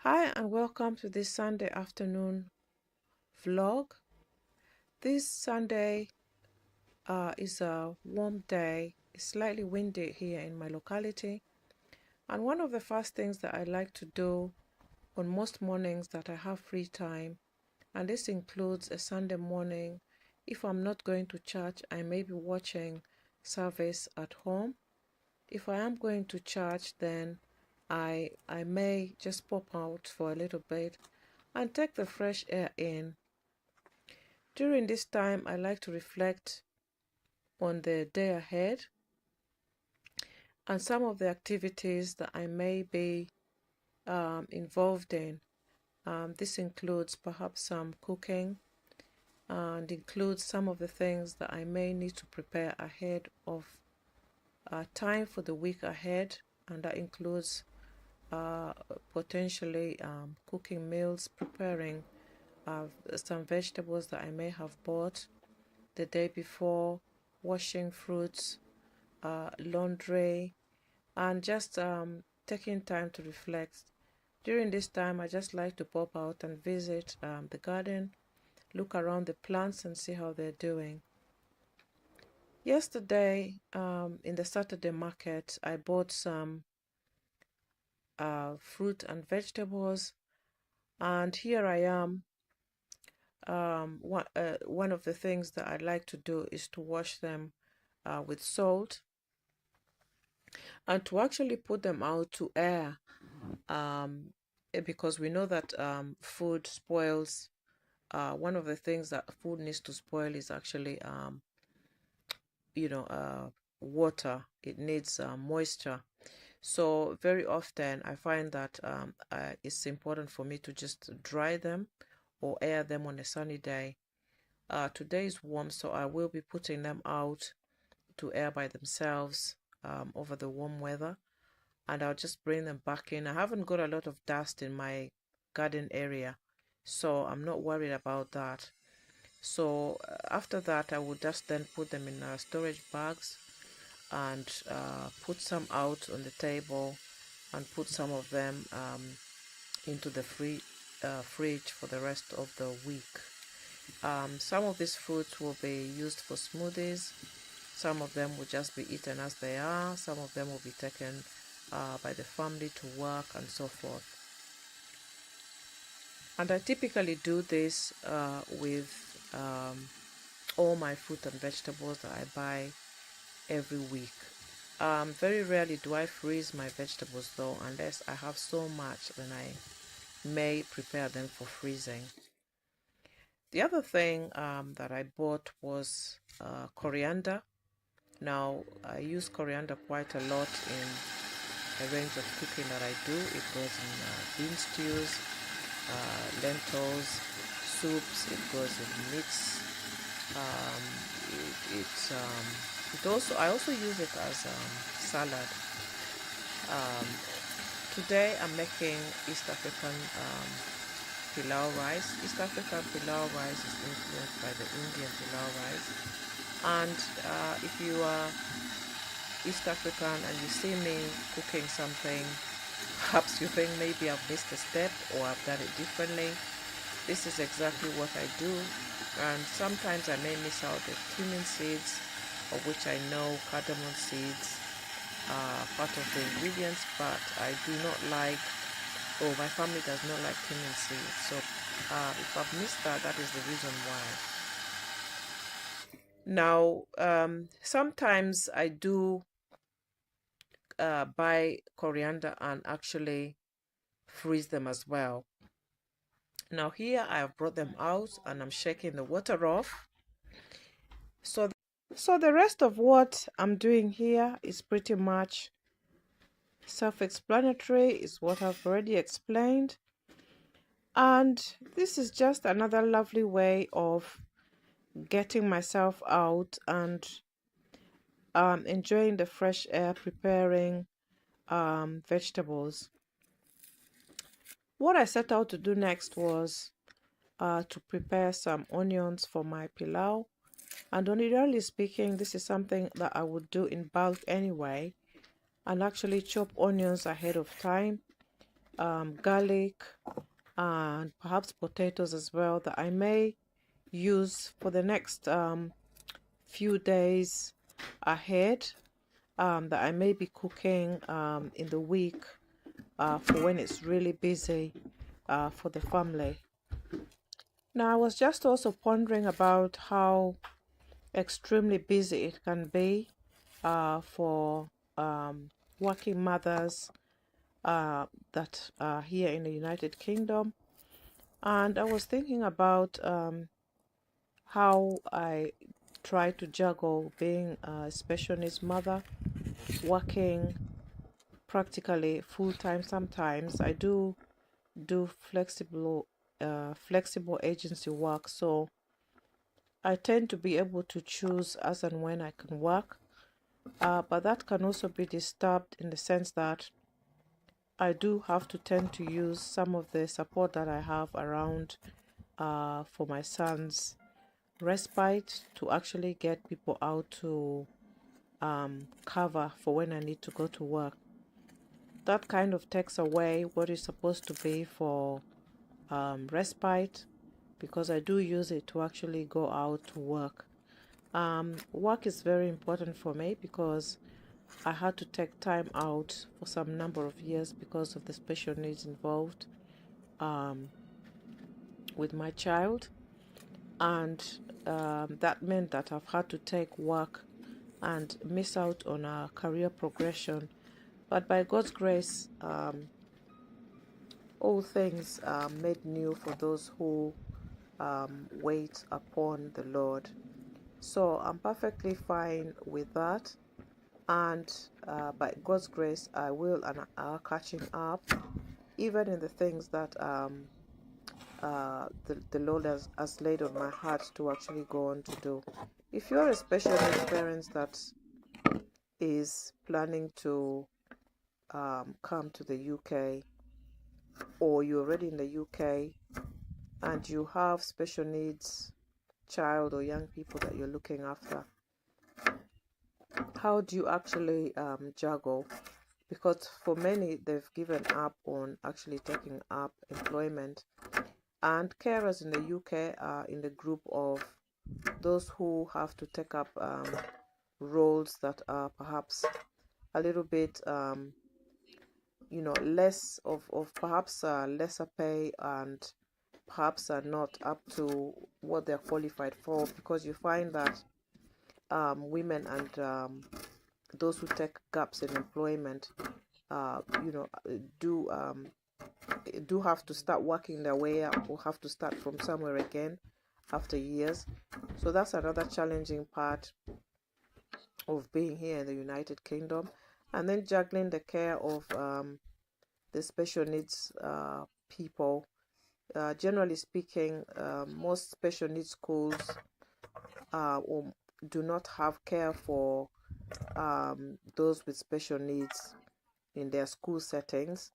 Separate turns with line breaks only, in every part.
Hi and welcome to this Sunday afternoon vlog. This Sunday is a warm day. It's slightly windy here in my locality. And one of the first things that I like to do on most mornings that I have free time, and this includes a Sunday morning, if I'm not going to church, I may be watching service at home. If I am going to church, then I may just pop out for a little bit and take the fresh air in. During this time, I like to reflect on the day ahead and some of the activities that I may be involved in. This includes perhaps some cooking and includes some of the things that I may need to prepare ahead of time for the week ahead, and that includes potentially cooking meals, preparing some vegetables that I may have bought the day before, washing fruits, laundry, and just taking time to reflect. During this time, I just like to pop out and visit the garden, look around the plants and see how they're doing. Yesterday, in the Saturday market, I bought some fruit and vegetables, and here I am. One of the things that I like to do is to wash them with salt and to actually put them out to air, because we know that food spoils. One of the things that food needs to spoil is actually water. It needs moisture. So very often I find that it's important for me to just dry them or air them on a sunny day. Today is warm, so I will be putting them out to air by themselves over the warm weather, and I'll just bring them back in. I haven't got a lot of dust in my garden area, so I'm not worried about that. So after that, I will just then put them in storage bags and put some out on the table and put some of them into the fridge for the rest of the week. Some of these fruits will be used for smoothies. Some of them will just be eaten as they are. Some of them will be taken by the family to work and so forth. And I typically do this with all my fruit and vegetables that I buy every week. Very rarely do I freeze my vegetables though, unless I have so much, then I may prepare them for freezing. The other thing that I bought was coriander. Now, I use coriander quite a lot in a range of cooking that I do. It goes in bean stews, lentils, soups. It goes in meats. I also use it as salad. Today I'm making East African Pilau rice. East African Pilau rice is influenced by the Indian Pilau rice. And if you are East African and you see me cooking something, perhaps you think maybe I've missed a step or I've done it differently. This is exactly what I do. And sometimes I may miss out the cumin seeds, of which I know cardamom seeds are part of the ingredients, but I do not like, or my family does not like cumin seeds. So if I've missed that, that is the reason why. Now, sometimes I do buy coriander and actually freeze them as well. Now here I have brought them out and I'm shaking the water off. So the rest of what I'm doing here is pretty much self-explanatory, is what I've already explained. And this is just another lovely way of getting myself out and enjoying the fresh air, preparing vegetables. What I set out to do next was to prepare some onions for my pilau. And ordinarily speaking, this is something that I would do in bulk anyway, and actually chop onions ahead of time garlic, and perhaps potatoes as well that I may use for the next few days ahead, that I may be cooking in the week for when it's really busy for the family. Now, I was just also pondering about how extremely busy it can be for working mothers that are here in the United Kingdom. And I was thinking about how I try to juggle being a special needs mother, working practically full time sometimes. I do flexible agency work, so I tend to be able to choose as and when I can work. But that can also be disturbed in the sense that I do have to tend to use some of the support that I have around for my son's respite to actually get people out to cover for when I need to go to work. That kind of takes away what is supposed to be for respite, because I do use it to actually go out to work. Work is very important for me because I had to take time out for some number of years because of the special needs involved um, with my child, and that meant that I've had to take work and miss out on a career progression. But by God's grace, all things are made new for those who wait upon the Lord. So I'm perfectly fine with that. And by God's grace, I will and are catching up, even in the things that the Lord has laid on my heart to actually go on to do. If you're a special needs parent that is planning to come to the UK, or you're already in the UK and you have special needs child or young people that you're looking after, how do you actually juggle? Because for many, they've given up on actually taking up employment. And carers in the UK are in the group of those who have to take up roles that are perhaps a little bit, less of perhaps lesser pay, and perhaps are not up to what they're qualified for, because you find that women and those who take gaps in employment, uh, you know, do do have to start working their way up, or have to start from somewhere again after years. So that's another challenging part of being here in the United Kingdom. And then juggling the care of the special needs people. Generally speaking, most special needs schools do not have care for those with special needs in their school settings.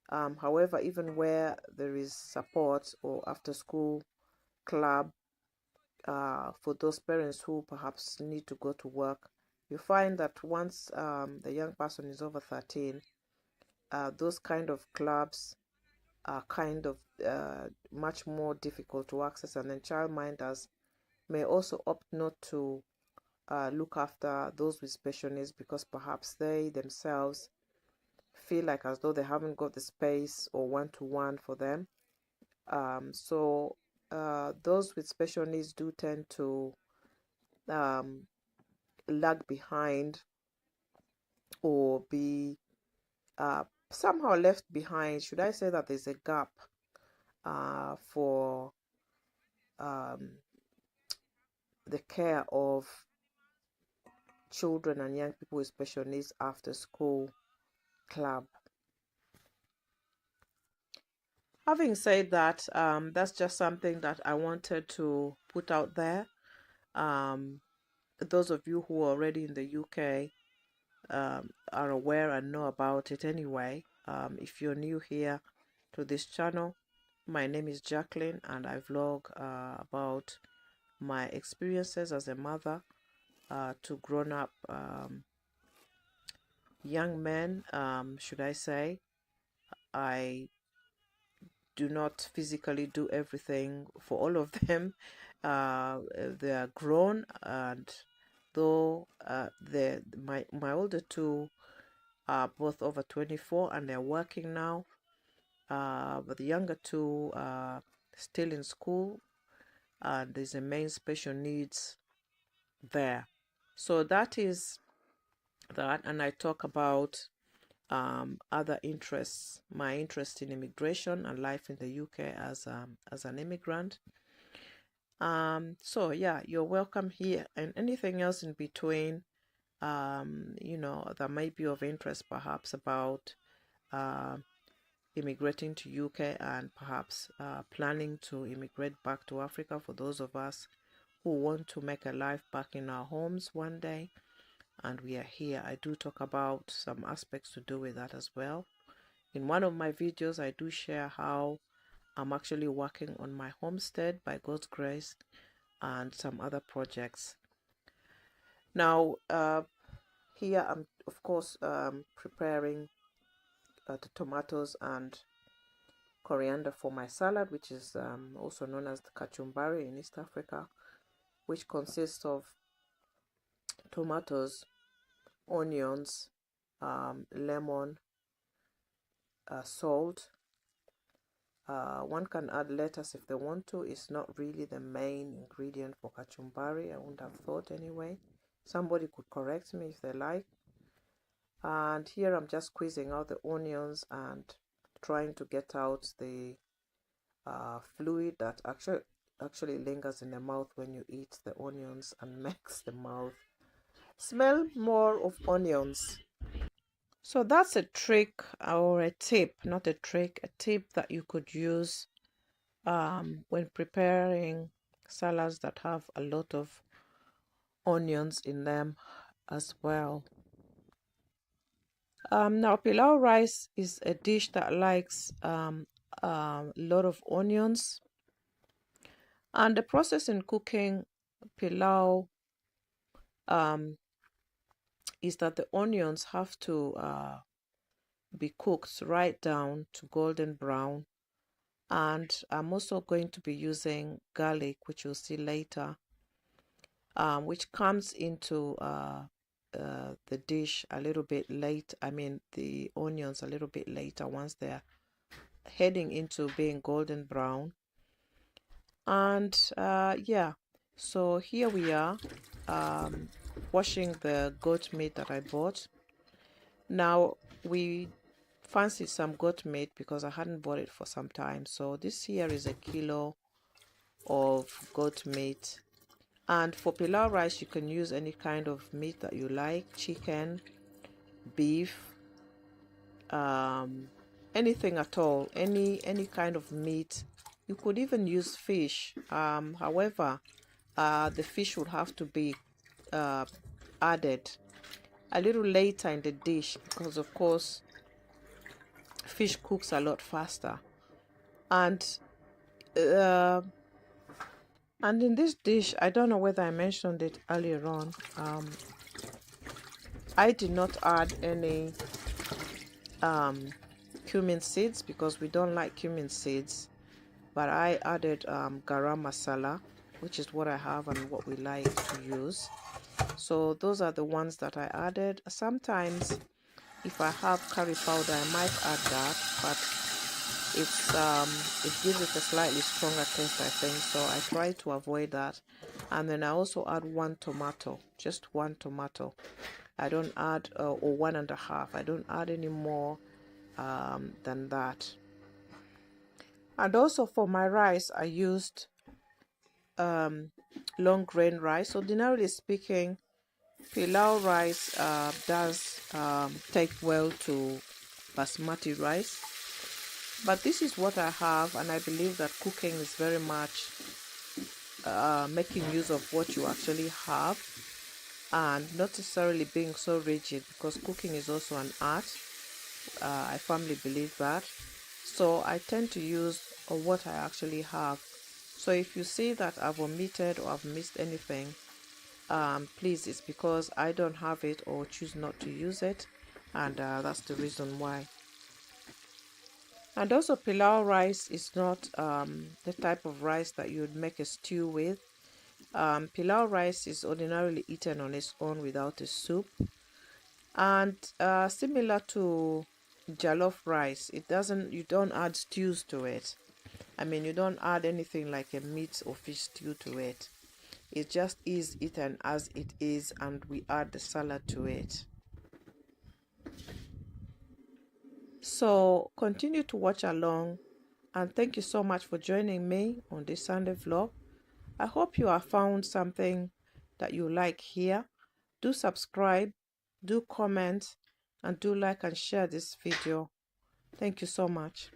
However, even where there is support or after school club for those parents who perhaps need to go to work, you find that once the young person is over 13, those kind of clubs are kind of much more difficult to access, and then childminders may also opt not to look after those with special needs because perhaps they themselves feel like as though they haven't got the space or one-to-one for them. So those with special needs do tend to um, lag behind, or be somehow left behind. Should I say that there's a gap for the care of children and young people with special needs after school club? Having said that, that's just something that I wanted to put out there. Those of you who are already in the UK are aware and know about it anyway. If you're new here to this channel, my name is Jacqueline, and I vlog about my experiences as a mother to grown up young men, should I say, I do not physically do everything for all of them. They are grown, and though my older two are both over 24 and they're working now, but the younger two are still in school, and there's a main special needs there. So that is that, and I talk about other interests, my interest in immigration and life in the UK as an immigrant. So yeah, you're welcome here, and anything else in between, that might be of interest, perhaps about immigrating to UK, and perhaps planning to immigrate back to Africa for those of us who want to make a life back in our homes one day. And we are here. I do talk about some aspects to do with that as well. In one of my videos, I do share how I'm actually working on my homestead by God's grace, and some other projects. Now, here I'm, of course, preparing the tomatoes and coriander for my salad, which is also known as the Kachumbari in East Africa, which consists of tomatoes, onions, lemon, salt. One can add lettuce if they want to. It's not really the main ingredient for Kachumbari. I wouldn't have thought anyway. Somebody could correct me if they like. And here I'm just squeezing out the onions and trying to get out the fluid that actually lingers in the mouth when you eat the onions and makes the mouth smell more of onions. So that's a trick, or a tip, not a trick, a tip that you could use when preparing salads that have a lot of onions in them as well. Now, pilau rice is a dish that likes a lot of onions, and the process in cooking pilau is that the onions have to be cooked right down to golden brown. And I'm also going to be using garlic, which you'll see later, which comes into the dish a little bit late. I mean, the onions a little bit later, once they're heading into being golden brown. And yeah, so here we are, washing the goat meat that I bought. Now, we fancied some goat meat because I hadn't bought it for some time. So this here is a kilo of goat meat. And for pilau rice, you can use any kind of meat that you like: chicken, beef, anything at all, any kind of meat. You could even use fish. However, the fish would have to be added a little later in the dish, because of course fish cooks a lot faster. And in this dish, I don't know whether I mentioned it earlier on, I did not add any cumin seeds because we don't like cumin seeds, but I added garam masala, which is what I have and what we like to use. So those are the ones that I added. Sometimes if I have curry powder, I might add that, but it gives it a slightly stronger taste, I think, so I try to avoid that. And then I also add one tomato, just one tomato. I don't add or 1.5. I don't add any more than that. And also for my rice, I used long grain rice. So ordinarily speaking, pilau rice does take well to basmati rice, but this is what I have, and I believe that cooking is very much making use of what you actually have, and not necessarily being so rigid, because cooking is also an art. I firmly believe that. So I tend to use what I actually have. So if you see that I've omitted or I've missed anything, please, it's because I don't have it or choose not to use it, and that's the reason why. And also pilau rice is not the type of rice that you would make a stew with. Pilau rice is ordinarily eaten on its own without a soup. And similar to jollof rice, you don't add stews to it. I mean, you don't add anything like a meat or fish stew to it. It just is eaten as it is, and we add the salad to it. So continue to watch along, and thank you so much for joining me on this Sunday vlog. I hope you have found something that you like here. Do subscribe, do comment, and do like and share this video. Thank you so much.